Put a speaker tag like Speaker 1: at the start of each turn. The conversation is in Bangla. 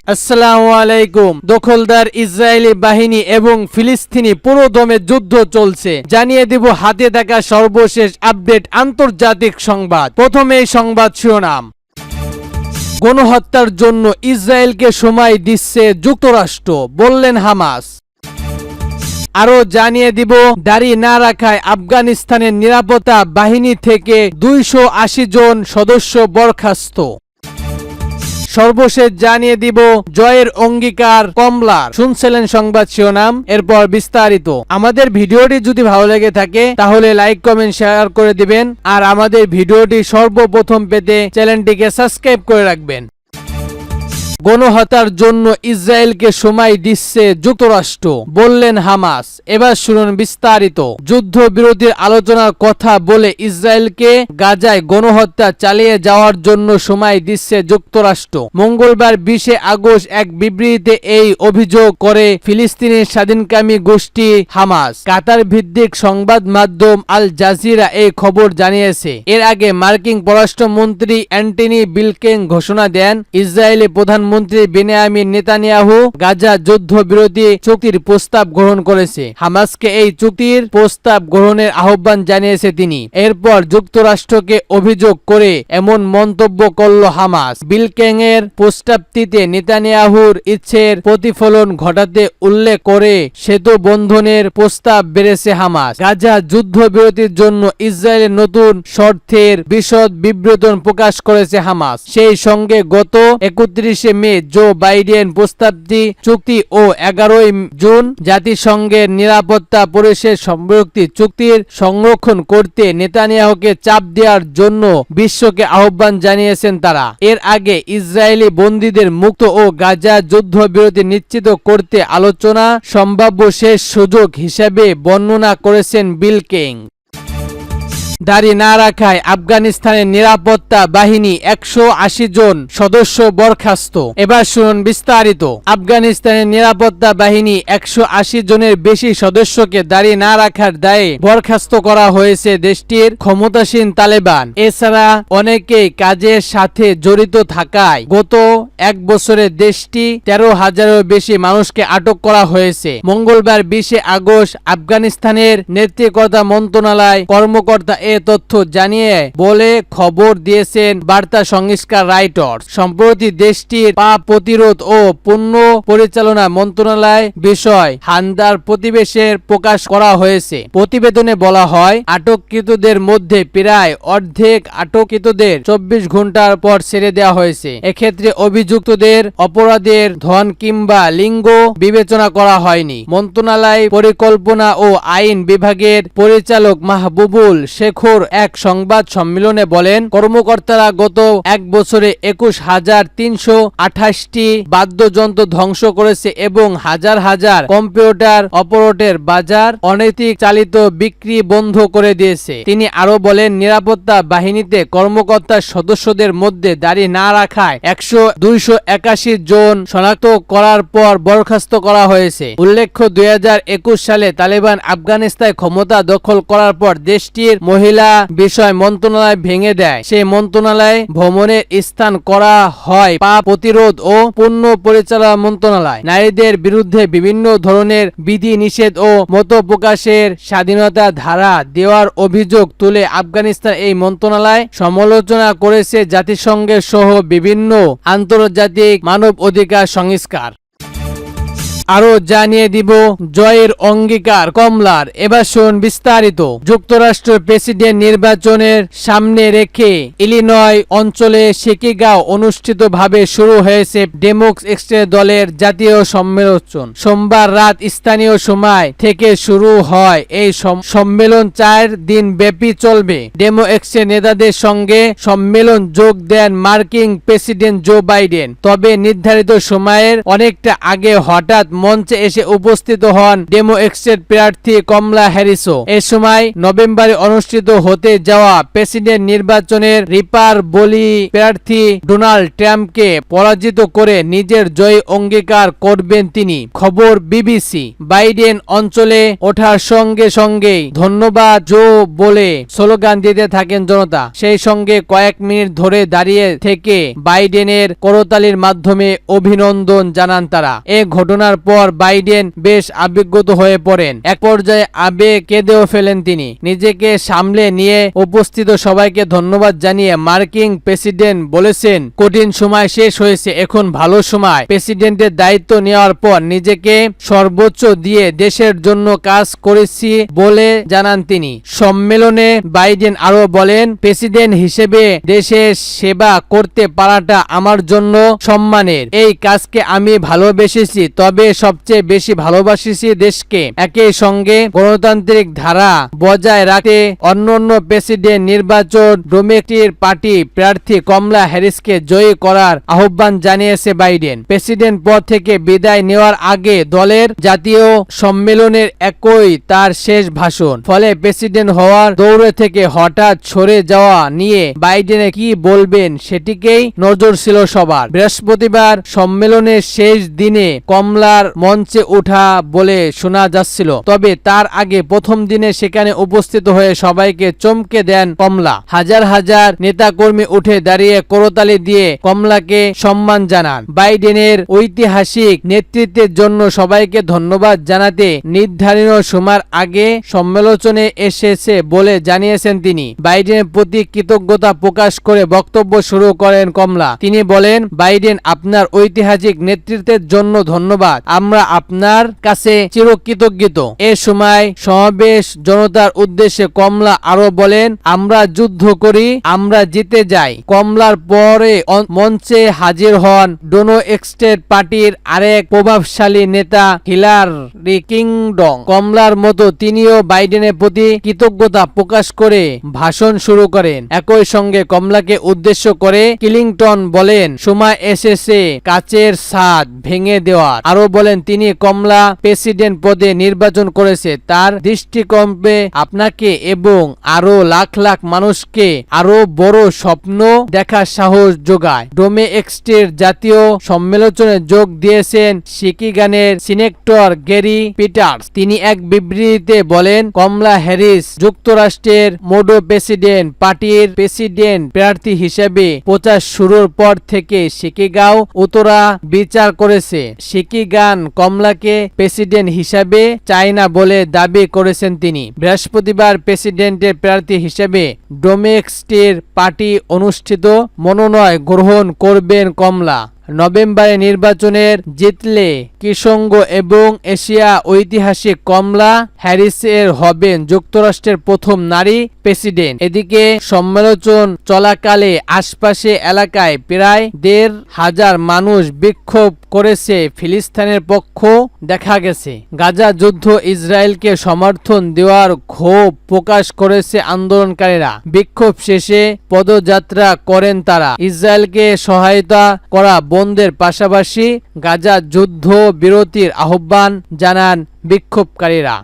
Speaker 1: আসসালামু আলাইকুম। দখলদার ইসরায়েলি বাহিনী এবং ফিলিস্তিনি পুরোদমে যুদ্ধ চলছে, জানিয়ে দিব হাতে থাকা সর্বশেষ আপডেট আন্তর্জাতিক সংবাদ। প্রথমে এই সংবাদ শিরোনাম। গণহত্যার জন্য ইসরায়েলকে সময় দিচ্ছে যুক্তরাষ্ট্র, বললেন হামাস। আরো জানিয়ে দিব দাড়ি না রাখায় আফগানিস্তানের নিরাপত্তা বাহিনী থেকে 280 জন সদস্য বরখাস্ত। সর্বশেষ জানিয়ে দিব জয়ের অঙ্গীকার কমলার। শুনছিলেন সংবাদ শিরোনাম, এরপর বিস্তারিত। আমাদের ভিডিওটি যদি ভালো লেগে থাকে তাহলে লাইক কমেন্ট শেয়ার করে দিবেন, আর আমাদের ভিডিওটি সর্বপ্রথম পেতে চ্যানেলটিকে সাবস্ক্রাইব করে রাখবেন। গণহত্যার জন্য ইসরায়েলকে সময় দিচ্ছে যুক্তরাষ্ট্র, বললেন হামাস। এবার শুনুন বিস্তারিত। যুদ্ধবিরতির আলোচনার কথা বলে ইসরায়েলকে গাজায় গণহত্যা চালিয়ে যাওয়ার জন্য সময় দিচ্ছে যুক্তরাষ্ট্র। মঙ্গলবার 20 আগস্ট এক বিবৃতিতে এই অভিযোগ করে ফিলিস্তিনের স্বাধীনকামী গোষ্ঠী হামাস। কাতার ভিত্তিক সংবাদ মাধ্যম আল জাজিরা এই খবর জানিয়েছে। এর আগে মার্কিন পররাষ্ট্রমন্ত্রী অ্যান্টনি ব্লিংকেন ঘোষণা দেন, ইসরায়েলি প্রধানমন্ত্রী বেনিয়ামিন নেতানিয়াহু গাজা যুদ্ধবিরতি চুক্তির প্রস্তাব গ্রহণ করেছে। হামাসকে এই চুক্তির প্রস্তাব গ্রহণের আহ্বান জানিয়েছে তিনি। এরপর যুক্তরাষ্ট্রকে অভিযোগ করে এমন মন্তব্য করল হামাস। ব্লিংকেনের প্রস্তাবটিতে নেতানিয়াহুর ইচ্ছের প্রতিফলন ঘটাতে উল্লেখ করে সেতু বন্ধনের প্রস্তাব বেড়েছে হামাস। গাজা যুদ্ধবিরতির জন্য ইসরায়েলের নতুন শর্তের বিশদ বিবৃতি প্রকাশ করেছে হামাস। সেই সঙ্গে গত 31 মে জো বাইডেন প্রস্তাবটি চুক্তি ও 11 জুন জাতিসংঘের নিরাপত্তা পরিষদের সম্পর্কিত চুক্তির সংরক্ষণ করতে নেতানিয়াহুকে চাপ দেওয়ার জন্য বিশ্বকে আহ্বান জানিয়েছেন তারা। এর আগে ইসরায়েলি বন্দীদের মুক্ত ও গাজা যুদ্ধবিরতি নিশ্চিত করতে আলোচনা সম্ভাব্য শেষ সুযোগ হিসেবে বর্ণনা করেছেন ব্লিংকেন। দাড়ি না রাখায় আফগানিস্তানের নিরাপত্তা বাহিনী 180 জন সদস্য বরখাস্ত। এবার শুনুন বিস্তারিত। আফগানিস্তানের নিরাপত্তা বাহিনী 180 জনের বেশি সদস্যকে দাড়ি না রাখার দায়ে বরখাস্ত করা হয়েছে দেশটির ক্ষমতাসীন তালেবান। এছাড়া অনেকেই কাজের সাথে জড়িত থাকায় গত এক বছরে দেশটি 13,000-এরও বেশি মানুষকে আটক করা হয়েছে। মঙ্গলবার 20 আগস্ট আফগানিস্তানের নেতৃত্ব মন্ত্রণালয় কর্মকর্তা এ তথ্য জানিয়ে বলে খবর দিয়েছেন বার্তা সংস্কার রাইটার্স। সম্প্রতি দেশটির পাপ প্রতিরোধ ও পণ্য পরিচালনা মন্ত্রণালয় বিষয় হান্দার প্রতিবেশের প্রকাশ করা হয়েছে। প্রতিবেদনে বলা হয়, আটককৃতদের মধ্যে প্রায় অর্ধেক আটককৃতদের 24 ঘন্টার পর ছেড়ে দেওয়া হয়েছে। এক্ষেত্রে অভিযুক্তদের অপরাধের ধন কিংবা লিঙ্গ বিবেচনা করা হয়নি। মন্ত্রণালয় পরিকল্পনা ও আইন বিভাগের পরিচালক মাহবুবুল শেখর এক সংবাদ সম্মেলনে বলেন, কর্মকর্তারা গত এক বছরে 21,328টি বাদ্যযন্ত্র ধ্বংস করেছে এবং হাজার হাজার কম্পিউটার অপারেটর বাজার অনৈতিক চালিত বিক্রি বন্ধ করে দিয়েছে। তিনি আরো বলেন, নিরাপত্তা বাহিনীতে কর্মকর্তা সদস্যদের মধ্যে দাড়ি না রাখায় 281 জন শনাক্ত করার পর বরখাস্ত করা হয়েছে। উল্লেখ্য, 2021 সালে তালেবান আফগানিস্তানে ক্ষমতা দখল করার পর দেশটির মহিলা বিষয় মন্ত্রণালয় ভেঙে দেয়। সেই মন্ত্রণালয় ভ্রমণের স্থান করা হয় পাপ প্রতিরোধ ও পণ্য পরিচালনা মন্ত্রণালয়। নারীদের বিরুদ্ধে বিভিন্ন ধরনের বিধি নিষেধ ও মত প্রকাশের স্বাধীনতা ধারা দেওয়ার অভিযোগ তুলে আফগানিস্তান এই মন্ত্রণালয় সমালোচনা করেছে জাতিসংঘের সহ বিভিন্ন আন্তর্জাতিক মানব অধিকার সংস্থার। আরো জানিয়ে দিব জয়ের অঙ্গীকার কমলার। এবার শুন বিস্তারিত। যুক্তরাষ্ট্রের প্রেসিডেন্ট নির্বাচনের সামনে রেখে ইলিনয় অঞ্চলে শিকাগো অনুষ্ঠিতভাবে শুরু হয়েছে ডেমোক্র্যাট দলের জাতীয় সম্মেলন। সোমবার রাত স্থানীয় সময় থেকে শুরু হয় এই সম্মেলন 4 দিন ব্যাপী চলবে। ডেমোক্র্যাট নেতাদের সঙ্গে সম্মেলন যোগ দেন মার্কিন প্রেসিডেন্ট জো বাইডেন। তবে নির্ধারিত সময়ের অনেকটা আগে হঠাৎ মঞ্চে এসে উপস্থিত হন ডেমোক্র্যাট প্রার্থী কমলা হ্যারিসও। এ সময় নভেম্বরে অনুষ্ঠিত হতে যাওয়া প্রেসিডেন্ট নির্বাচনের রিপাবলি প্রার্থী ডোনাল্ড ট্রাম্পকে পরাজিত করে নিজের জয় অঙ্গীকার করবেন তিনি। খবর বিবিসি। বাইডেন অঞ্চলে ওঠার সঙ্গে সঙ্গেই ধন্যবাদ জো বলে স্লোগান দিতে থাকেন জনতা। সেই সঙ্গে কয়েক মিনিট ধরে দাঁড়িয়ে থেকে বাইডেনের করতালির মাধ্যমে অভিনন্দন জানান তারা। এ ঘটনার পর বাইডেন বেশ আবেগগত হয়ে পড়েন। এক পর্যায়ে আবেগে কেঁদেও ফেলেন তিনি। নিজেকে সামলে নিয়ে উপস্থিত সবাইকে ধন্যবাদ জানিয়ে মার্কিন প্রেসিডেন্ট বলেছেন, কঠিন সময় শেষ হয়েছে, এখন ভালো সময়। প্রেসিডেন্টের দায়িত্ব নেওয়ার পর নিজেকে সর্বোচ্চ দিয়ে দেশের জন্য কাজ করেছি বলে জানান তিনি। সম্মেলনে বাইডেন আরো বলেন, প্রেসিডেন্ট হিসেবে দেশের সেবা করতে পারাটা আমার জন্য সম্মানের। এই কাজকে আমি ভালোবেসেছি, তবে সবচেয়ে বেশি ভালোবাসিছি দেশকে। একই সঙ্গে গণতান্ত্রিক ধারা বজায় রাখতে অন্যান্য প্রেসিডেন্ট নির্বাচন ডেমোক্র্যাট পার্টি প্রার্থী কমলা হ্যারিসকে জয়ী করার আহ্বান জানিয়েছে বাইডেন। প্রেসিডেন্ট পদ থেকে বিদায় নেওয়ার আগে দলের জাতীয় সম্মেলনের একই তার শেষ ভাষণ। ফলে প্রেসিডেন্ট হওয়ার দৌড়ে থেকে হঠাৎ সরে যাওয়া নিয়ে বাইডেনে কি বলবেন সেটিকেই নজর ছিল সবার। বৃহস্পতিবার সম্মেলনের শেষ দিনে কমলার মঞ্চে ওঠা বলে শোনা যাচ্ছিল, তবে তার আগে প্রথম দিনে সেখানে উপস্থিত হয়ে সবাইকে চমকে দেন কমলা। হাজার হাজার নেতাকর্মী উঠে দাঁড়িয়ে করতালি দিয়ে কমলাকে সম্মান জানান। বাইডেনের ঐতিহাসিক নেতৃত্বের জন্য সবাইকে ধন্যবাদ জানাতে নির্ধারিত সময়ের আগে সম্মেলনে এসেছে বলে জানিয়েছেন তিনি। বাইডেনের প্রতি কৃতজ্ঞতা প্রকাশ করে বক্তব্য শুরু করেন কমলা। তিনি বলেন, বাইডেন, আপনার ঐতিহাসিক নেতৃত্বের জন্য ধন্যবাদ। আমরা আপনার কাছে চিরকৃতজ্ঞ। এ সময় সমাবেশ জনতার উদ্দেশ্যে কমলা আরো বলেন, আমরা যুদ্ধ করি, আমরা জিতে যাই। কমলার পরে মঞ্চে হাজির হন ডেমোক্র্যাট পার্টির আরেক প্রভাবশালী নেতা হিলারি ক্লিনটন। কমলার মতো তিনিও বাইডেনের প্রতি কৃতজ্ঞতা প্রকাশ করে ভাষণ শুরু করেন। একই সঙ্গে কমলাকে উদ্দেশ্য করে ক্লিনটন বলেন, সময় এসেছে কাচের ছাদ ভেঙে দেওয়ার। আরো বলেন, তিনি কমলা প্রেসিডেন্ট পদে নির্বাচন করেছে তার দৃষ্টিকোণে আপনাকে এবং আরো লাখ লাখ মানুষকে আরো বড় স্বপ্ন দেখার সাহস যোগায়। ডেমোক্র্যাটের জাতীয় সম্মেলনে যোগ দিয়েছেন মিশিগানের সিনেটর গ্যারি পিটার্স। তিনি এক বিবৃতিতে বলেন, কমলা হ্যারিস যুক্তরাষ্ট্রের মোডো প্রেসিডেন্ট পার্টির প্রেসিডেন্ট প্রার্থী হিসেবে প্রচার শুরুর পর থেকে শিকাগো উত্তরা বিচার করেছে। শিকাগো কমলাকে প্রেসিডেন্ট হিসেবে চায় না বলে দাবি করেছেন তিনি। বৃহস্পতিবার প্রেসিডেন্টের প্রার্থী হিসেবে ডেমোক্র্যাট পার্টি অনুষ্ঠিত মনোনয়ন গ্রহণ করবেন কমলা। নভেম্বরে নির্বাচনের জিতলে কৃষ্ণাঙ্গ এবং এশিয়া ঐতিহাসিক কমলা হ্যারিসের হবেন যুক্তরাষ্ট্রের প্রথম নারী প্রেসিডেন্ট। এদিকে সম্মেলন চলাকালে আশপাশে এলাকায় প্রায় ১৫০০ মানুষ বিক্ষোভ করেছে ফিলিস্তিনের পক্ষ দেখা গেছে। গাজা যুদ্ধ ইসরায়েলকে সমর্থন দেওয়ার ক্ষোভ প্রকাশ করেছে আন্দোলনকারীরা। বিক্ষোভ শেষে পদযাত্রা করেন তারা। ইসরায়েলকে সহায়তা করা বন্ধের পাশাপাশি গাজা যুদ্ধ বিরতির আহ্বান জানান বিক্ষোভকারীরা।